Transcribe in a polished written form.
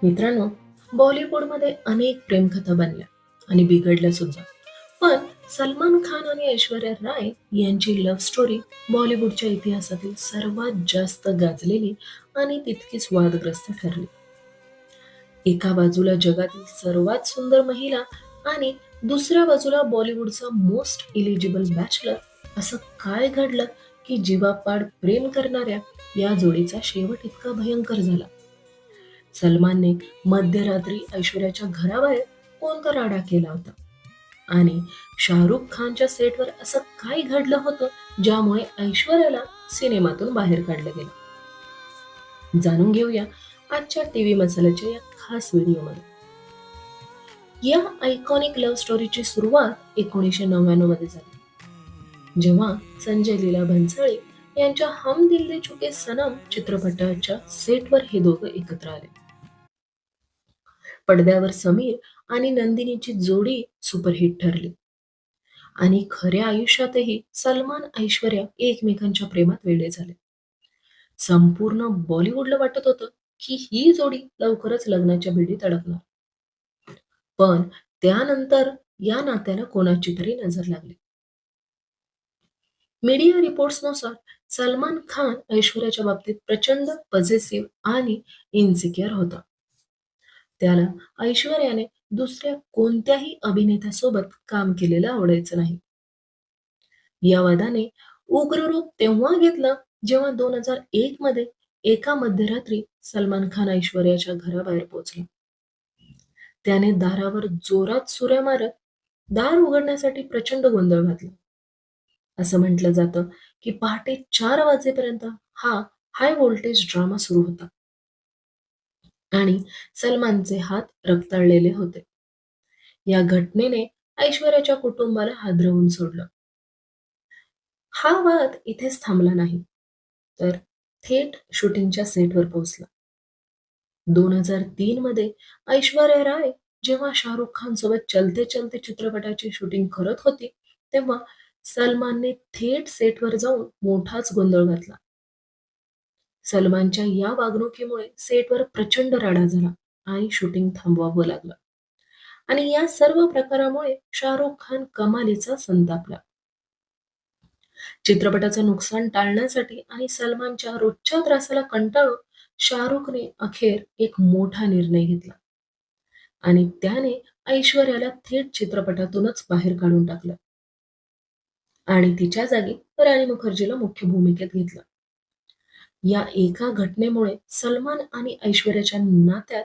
मित्रांनो, बॉलिवूडमध्ये अनेक प्रेमकथा बनल्या आणि बिघडल्या सुद्धा. पण सलमान खान आणि ऐश्वर्या राय यांची लव्ह स्टोरी बॉलिवूडच्या इतिहासातील सर्वात जास्त गाजलेली आणि तितकीच वादग्रस्त ठरली. एका बाजूला जगातील सर्वात सुंदर महिला आणि दुसऱ्या बाजूला बॉलिवूडचा मोस्ट इलिजिबल बॅचलर. असं काय घडलं की जीवापाड प्रेम करणाऱ्या या जोडीचा शेवट इतका भयंकर झाला? सलमानने मध्यरात्री ऐश्वर्याच्या घराबाहेर कोणता राडा केला होता आणि शाहरुख खानच्या सेटवर असं काय घडलं होतं ज्यामुळे ऐश्वर्याला सिनेमातून बाहेर काढलं गेलं? जाणून घेऊया आजच्या टीव्ही मसाल्याच्या या खास व्हिडिओमध्ये. या आयकॉनिक लव्ह स्टोरीची सुरुवात 1999 मध्ये झाली, जेव्हा संजय लीला भंसाळी यांच्या हम दिल दे चुके सनम चित्रपटाच्या सेटवर हे दोघं एकत्र आले. पडद्यावर समीर आणि नंदिनीची जोडी सुपरहिट ठरली आणि खऱ्या आयुष्यातही सलमान ऐश्वर्या एकमेकांच्या प्रेमात वेडे झाले. संपूर्ण बॉलिवूडला वाटत होतं की ही जोडी लवकरच लग्नाच्या भिडीत अडकणार. पण त्यानंतर या नात्याला कोणाची तरी नजर लागली. मीडिया रिपोर्ट्सनुसार सलमान खान ऐश्वर्याच्या बाबतीत प्रचंड पॉझिटिव्ह आणि इन्सिक्युअर होता. त्याला ऐश्वर्याने दुसऱ्या कोणत्याही अभिनेत्यासोबत काम केलेलं आवडायचं नाही. या वादाने उग्र रूप तेव्हा घेतलं जेव्हा 2001 मध्ये एका मध्यरात्री सलमान खान ऐश्वर्याच्या घराबाहेर पोहोचला. त्याने दारावर जोरात सुऱ्या मारत दार उघडण्यासाठी प्रचंड गोंधळ घातला. असं म्हटलं जातं की पहाटे 4 वाजेपर्यंत हा हाय व्होल्टेज ड्रामा सुरू होता आणि सलमानचे हात रक्ताळलेले होते. या घटनेने ऐश्वर्याच्या कुटुंबाला हादरवून सोडलं. हा वाद इथेच थांबला नाही, तर थेट शूटिंगच्या सेटवर पोहोचला. 2003 मध्ये ऐश्वर्या राय जेव्हा शाहरुख खान सोबत चलते चलते चित्रपटाची शूटिंग करत होती, तेव्हा सलमानने थेट सेटवर जाऊन मोठाच गोंधळ घातला. सलमानच्या या वागणुकीमुळे सेटवर प्रचंड राडा झाला आणि शूटिंग थांबवावं लागलं. आणि या सर्व प्रकारामुळे शाहरुख खान कमालीचा संतापला. चित्रपटाचं नुकसान टाळण्यासाठी आणि सलमानच्या रोजच्या त्रासाला कंटाळून शाहरुखने अखेर एक मोठा निर्णय घेतला आणि त्याने ऐश्वर्याला थेट चित्रपटातूनच बाहेर काढून टाकलं आणि तिच्या जागी राणी मुखर्जीला मुख्य भूमिकेत घेतलं. या एका घटनेमुळे सलमान आणि ऐश्वर्याच्या नात्यात